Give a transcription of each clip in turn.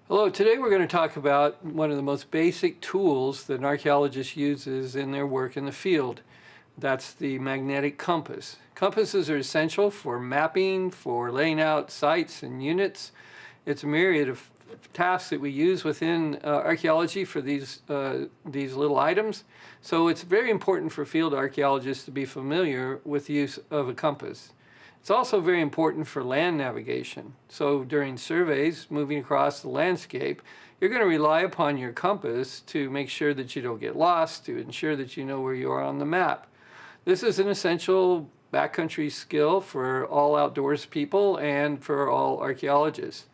Hello, today we're going to talk about one of the most basic tools that an archaeologist uses in their work in the field. That's the magnetic compass. Compasses are essential for mapping, for laying out sites and units. It's a myriad of tasks that we use within archaeology for these little items. So it's very important for field archaeologists to be familiar with the use of a compass. It's also very important for land navigation. So during surveys, moving across the landscape, you're going to rely upon your compass to make sure that you don't get lost, to ensure that you know where you are on the map. This is an essential backcountry skill for all outdoors people and for all archaeologists.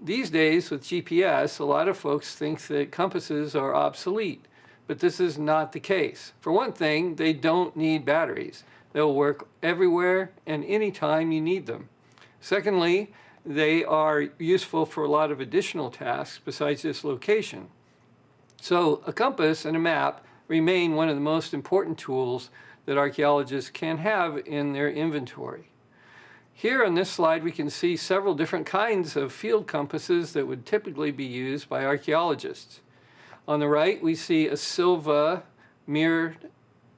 These days with GPS, a lot of folks think that compasses are obsolete, but this is not the case. For one thing, they don't need batteries. They'll work everywhere and anytime you need them. Secondly, they are useful for a lot of additional tasks besides this location. So a compass and a map remain one of the most important tools that archaeologists can have in their inventory. Here on this slide, we can see several different kinds of field compasses that would typically be used by archaeologists. On the right, we see a Silva mirrored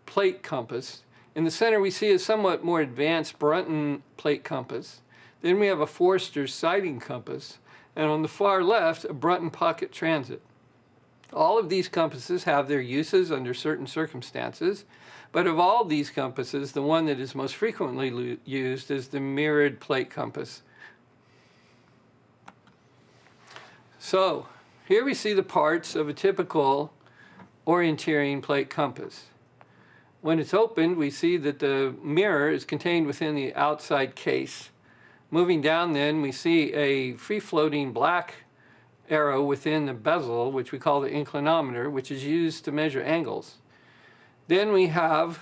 plate compass. In the center, we see a somewhat more advanced Brunton plate compass. Then we have a Forster sighting compass. And on the far left, a Brunton pocket transit. All of these compasses have their uses under certain circumstances. But of all these compasses, the one that is most frequently used is the mirrored plate compass. So here we see the parts of a typical orienteering plate compass. When it's opened, we see that the mirror is contained within the outside case. Moving down then, we see a free-floating black arrow within the bezel, which we call the inclinometer, which is used to measure angles. Then we have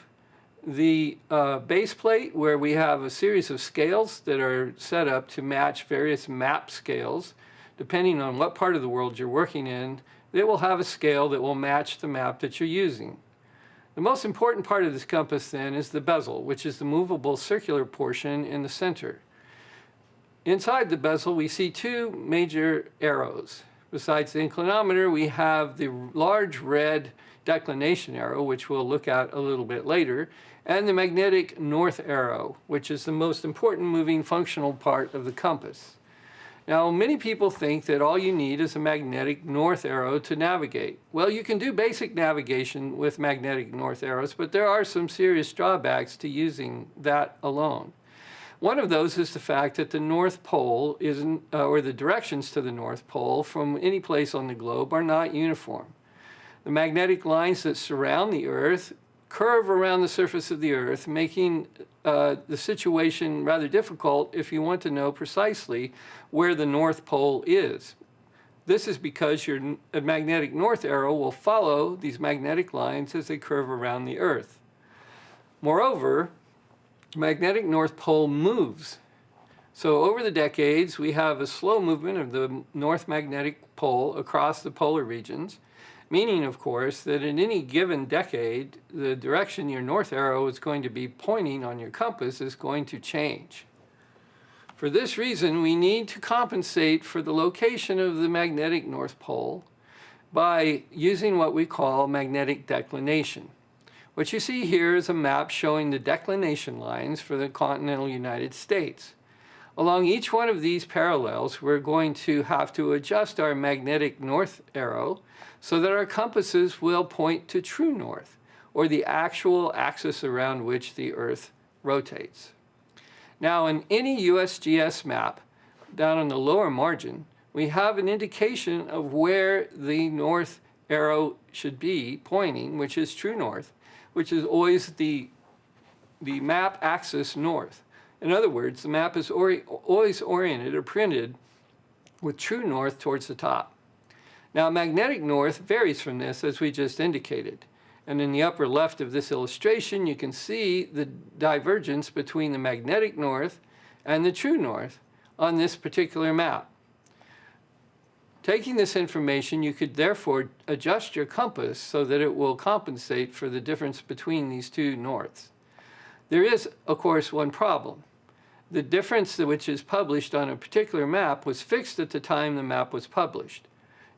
the base plate, where we have a series of scales that are set up to match various map scales. Depending on what part of the world you're working in, they will have a scale that will match the map that you're using. The most important part of this compass then is the bezel, which is the movable circular portion in the center. Inside the bezel, we see two major arrows. Besides the inclinometer, we have the large red declination arrow, which we'll look at a little bit later, and the magnetic north arrow, which is the most important moving functional part of the compass. Now, many people think that all you need is a magnetic north arrow to navigate. Well, you can do basic navigation with magnetic north arrows, but there are some serious drawbacks to using that alone. One of those is the fact that the North Pole or the directions to the North Pole from any place on the globe are not uniform. The magnetic lines that surround the Earth curve around the surface of the Earth, making the situation rather difficult if you want to know precisely where the North Pole is. This is because your magnetic north arrow will follow these magnetic lines as they curve around the Earth. Moreover, magnetic North Pole moves. So over the decades, we have a slow movement of the North Magnetic Pole across the polar regions, meaning, of course, that in any given decade, the direction your north arrow is going to be pointing on your compass is going to change. For this reason, we need to compensate for the location of the magnetic North Pole by using what we call magnetic declination. What you see here is a map showing the declination lines for the continental United States. Along each one of these parallels, we're going to have to adjust our magnetic north arrow so that our compasses will point to true north, or the actual axis around which the Earth rotates. Now, in any USGS map, down on the lower margin, we have an indication of where the north arrow should be pointing, which is true north, which is always the map axis north. In other words, the map is always oriented or printed with true north towards the top. Now, magnetic north varies from this, as we just indicated. And in the upper left of this illustration, you can see the divergence between the magnetic north and the true north on this particular map. Taking this information, you could therefore adjust your compass so that it will compensate for the difference between these two norths. There is, of course, one problem. The difference which is published on a particular map was fixed at the time the map was published.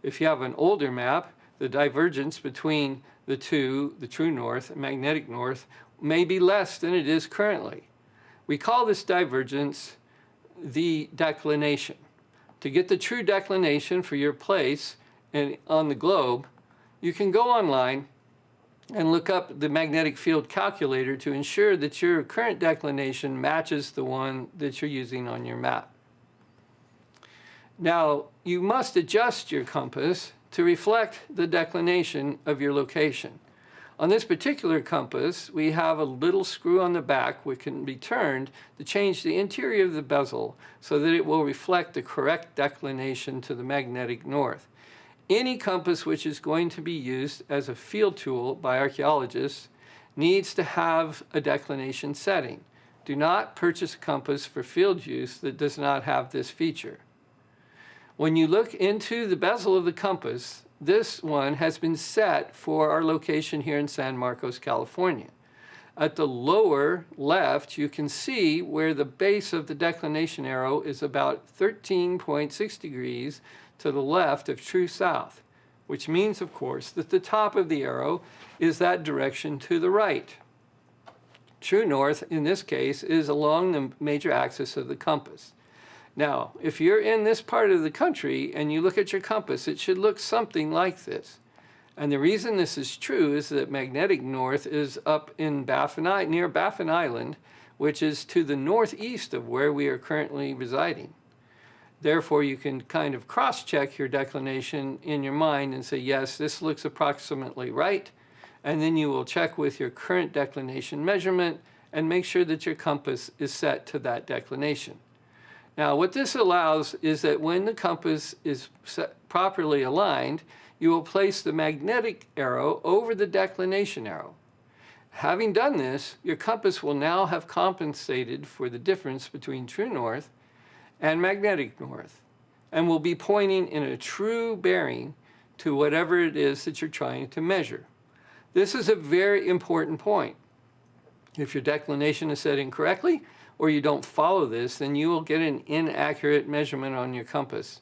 If you have an older map, the divergence between the two, the true north and magnetic north, may be less than it is currently. We call this divergence the declination. To get the true declination for your place on the globe, you can go online and look up the magnetic field calculator to ensure that your current declination matches the one that you're using on your map. Now, you must adjust your compass to reflect the declination of your location. On this particular compass, we have a little screw on the back which can be turned to change the interior of the bezel so that it will reflect the correct declination to the magnetic north. Any compass which is going to be used as a field tool by archaeologists needs to have a declination setting. Do not purchase a compass for field use that does not have this feature. When you look into the bezel of the compass, this one has been set for our location here in San Marcos, California. At the lower left, you can see where the base of the declination arrow is about 13.6 degrees to the left of true south, which means, of course, that the top of the arrow is that direction to the right. True north, in this case, is along the major axis of the compass. Now, if you're in this part of the country and you look at your compass, it should look something like this. And the reason this is true is that magnetic north is up in near Baffin Island, which is to the northeast of where we are currently residing. Therefore, you can kind of cross-check your declination in your mind and say, yes, this looks approximately right. And then you will check with your current declination measurement and make sure that your compass is set to that declination. Now, what this allows is that when the compass is properly aligned, you will place the magnetic arrow over the declination arrow. Having done this, your compass will now have compensated for the difference between true north and magnetic north, and will be pointing in a true bearing to whatever it is that you're trying to measure. This is a very important point. If your declination is set incorrectly, or you don't follow this, then you will get an inaccurate measurement on your compass.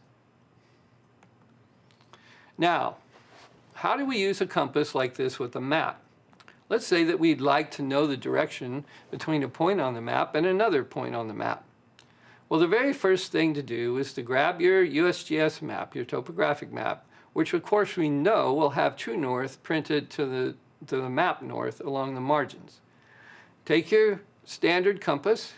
Now, how do we use a compass like this with a map? Let's say that we'd like to know the direction between a point on the map and another point on the map. Well, the very first thing to do is to grab your USGS map, your topographic map, which of course we know will have true north printed to the map north along the margins. Take your standard compass,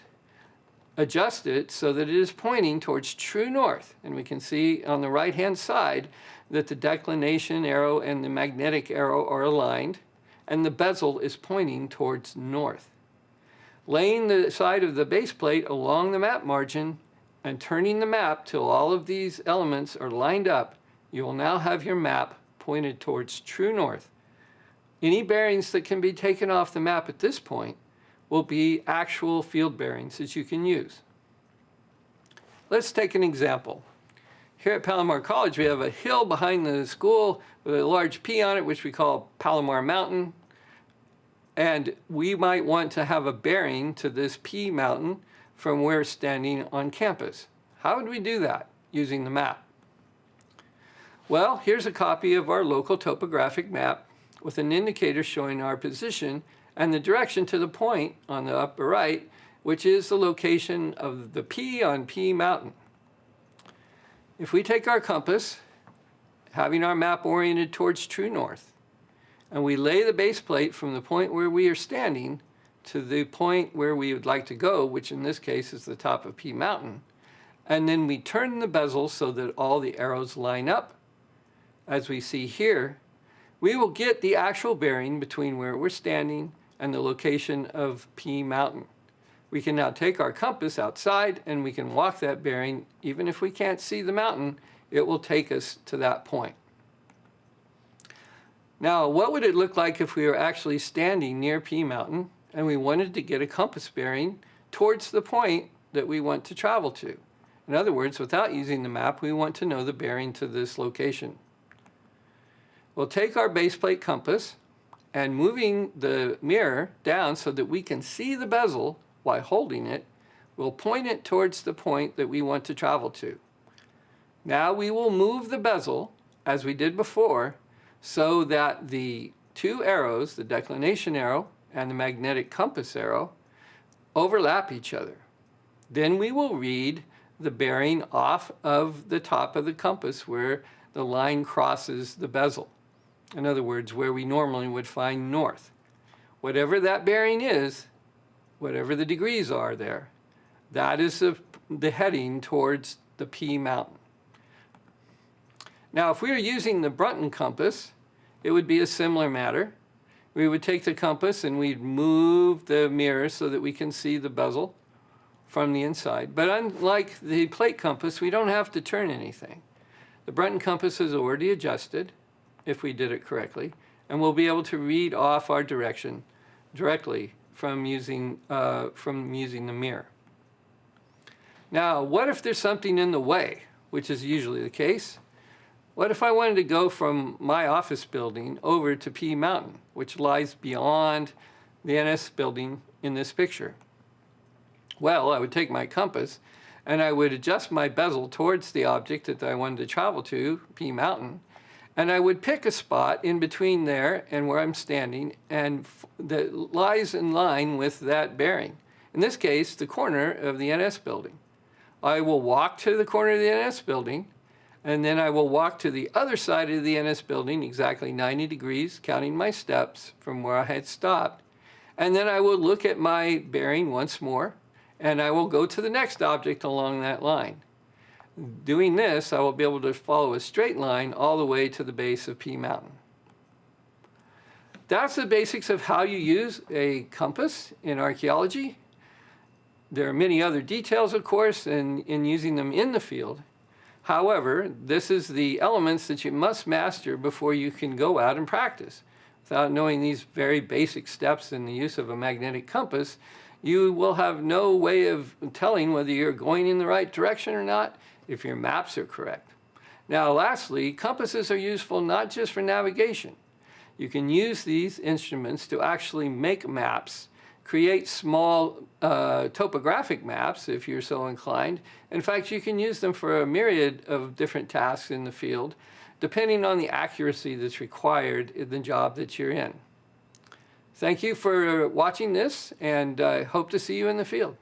adjust it so that it is pointing towards true north. And we can see on the right-hand side that the declination arrow and the magnetic arrow are aligned, and the bezel is pointing towards north. Laying the side of the base plate along the map margin and turning the map till all of these elements are lined up, you will now have your map pointed towards true north. Any bearings that can be taken off the map at this point will be actual field bearings that you can use. Let's take an example. Here at Palomar College, we have a hill behind the school with a large P on it, which we call Palomar Mountain. And we might want to have a bearing to this P mountain from where we're standing on campus. How would we do that using the map? Well, here's a copy of our local topographic map with an indicator showing our position and the direction to the point on the upper right, which is the location of the P on P Mountain. If we take our compass, having our map oriented towards true north, and we lay the base plate from the point where we are standing to the point where we would like to go, which in this case is the top of P Mountain, and then we turn the bezel so that all the arrows line up, as we see here, we will get the actual bearing between where we're standing and the location of P Mountain. We can now take our compass outside and we can walk that bearing. Even if we can't see the mountain, it will take us to that point. Now, what would it look like if we were actually standing near P Mountain and we wanted to get a compass bearing towards the point that we want to travel to? In other words, without using the map, we want to know the bearing to this location. We'll take our base plate compass and moving the mirror down so that we can see the bezel while holding it, we'll point it towards the point that we want to travel to. Now we will move the bezel as we did before, so that the two arrows, the declination arrow and the magnetic compass arrow, overlap each other. Then we will read the bearing off of the top of the compass where the line crosses the bezel. In other words, where we normally would find north. Whatever that bearing is, whatever the degrees are there, that is the heading towards the P mountain. Now, if we were using the Brunton compass, it would be a similar matter. We would take the compass and we'd move the mirror so that we can see the bezel from the inside. But unlike the plate compass, we don't have to turn anything. The Brunton compass is already adjusted, if we did it correctly, and we'll be able to read off our direction directly from using the mirror. Now, what if there's something in the way, which is usually the case? What if I wanted to go from my office building over to P Mountain, which lies beyond the NS building in this picture? Well, I would take my compass and I would adjust my bezel towards the object that I wanted to travel to, P Mountain, and I would pick a spot in between there and where I'm standing and that lies in line with that bearing. In this case, the corner of the NS building. I will walk to the corner of the NS building, and then I will walk to the other side of the NS building, exactly 90 degrees, counting my steps from where I had stopped. And then I will look at my bearing once more, and I will go to the next object along that line. Doing this, I will be able to follow a straight line all the way to the base of P Mountain. That's the basics of how you use a compass in archaeology. There are many other details, of course, in using them in the field. However, this is the elements that you must master before you can go out and practice. Without knowing these very basic steps in the use of a magnetic compass, you will have no way of telling whether you're going in the right direction or not if your maps are correct. Now, lastly, compasses are useful not just for navigation. You can use these instruments to actually make maps, create small topographic maps if you're so inclined. In fact, you can use them for a myriad of different tasks in the field, depending on the accuracy that's required in the job that you're in. Thank you for watching this, and I hope to see you in the field.